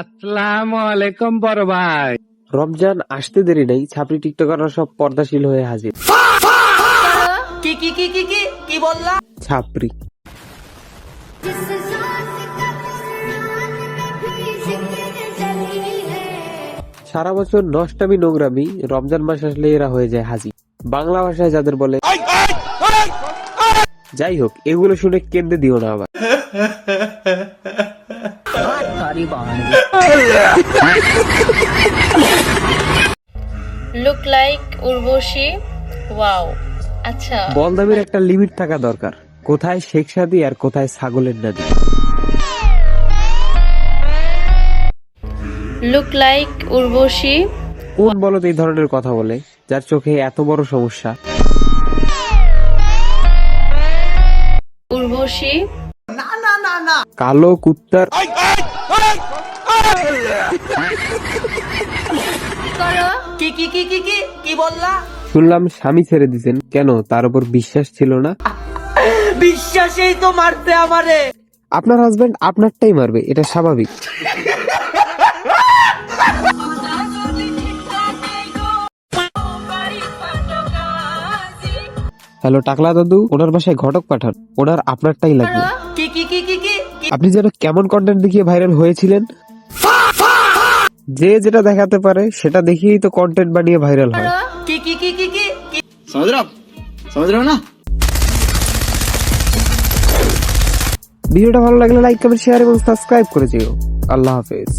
আসসালামু আলাইকুম বড় ভাই। রমজান আসতে দেরি নেই, ছাপড়ি টিকটকাররা সব পর্দাশীল হয়ে হাজির। কি কি কি কি কি কি বললা? ছাপড়ি সারা বছর নষ্টামি নোংরামি, রমজান মাস আসলে এরা হয়ে যায় হাজির। বাংলা ভাষায় যাদের বলে। যাই হোক, এগুলো শুনে কেঁদে দিও না আবার। Look like Urvashi. ওয়াও, আচ্ছা। বলদামের একটা লিমিট থাকা দরকার। কোথায় শেখ সাদি আর কোথায় ছাগলের নাদি। Look like Urvashi. কোন বলদ এই ধরনের কথা বলে, যার চোখে এত বড় সমস্যা? উর্বশী। কালো কুত্তার কি কি কি কি কি কি বললা? শুনলাম স্বামী ছেড়ে দিছেন, কেন? তার উপর বিশ্বাস ছিল না? বিশ্বাসেই তো মারতে আমারে। আপনার হাজবেন্ড আপনারটাই মারবে, এটা স্বাভাবিক। হ্যালো টাকলা দাদু, ওনার বাসায় ঘটক পাঠান, ওনার আপনারটাই লাগবে। কি কি কি কি কি কি আপনি যেন কেমন কন্টেন্ট দেখিয়ে ভাইরাল হয়েছিলেন? যে যেটা দেখাতে পারে সেটা দেখিয়েই তো কন্টেন্ট বানিয়ে ভাইরাল হয়। কি কি কি কি কি কি समझ रहे हो ना? ভিডিওটা ভালো লাগলে লাইক কমেন্ট শেয়ার এবং সাবস্ক্রাইব করে যেও। আল্লাহ হাফেজ।